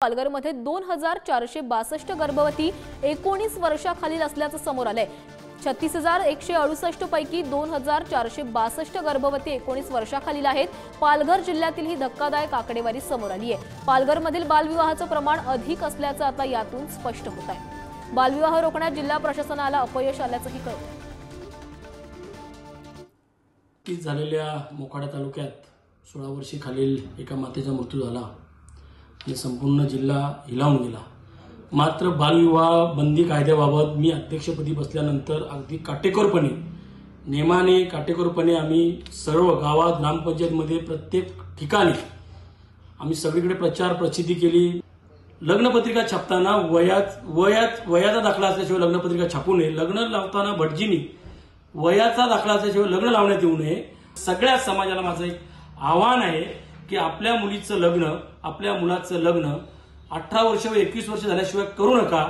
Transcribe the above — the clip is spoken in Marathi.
पालघरमध्ये 2462 गर्भवती 19 वर्षाखालील असल्याचं समोर आलंय। 36168 पैकी 2462 गर्भवती 19 वर्षाखालील आहेत। पालघर जिल्ह्यातील ही धक्कादायक आकडेवारी समोर आली आहे। पालघरमधील बालविवाहाचं प्रमाण अधिक असल्याचं आता यातून स्पष्ट होत आहे। बालविवाह रोखण्यात जिल्हा प्रशासनाला अपयश आल्याचंही कळतं। झालेल्या मोखाडा तालुक्यात 16 वर्षाखालील एका मातेचा मृत्यू झाला आणि संपूर्ण जिल्हा हिलावून गेला। मात्र बालविवाह बंदी कायद्याबाबत मी अध्यक्षपदी बसल्यानंतर अगदी काटेकोरपणे नेमाने काटेकोरपणे आम्ही सर्व गावात ग्रामपंचायतमध्ये प्रत्येक ठिकाणी आम्ही सगळीकडे प्रचार प्रसिद्धी केली। लग्नपत्रिका छापताना वयाचा दाखला असल्याशिवाय लग्नपत्रिका छापू नये। लग्न लावताना भटजींनी वयाचा दाखला असल्याशिवाय लग्न लावण्यात येऊ नये। सगळ्या समाजाला माझं एक आव्हान आहे की आपल्या मुलीचं लग्न आपल्या मुलाचं लग्न 18 वर्ष व 21 वर्ष झाल्याशिवाय करू नका।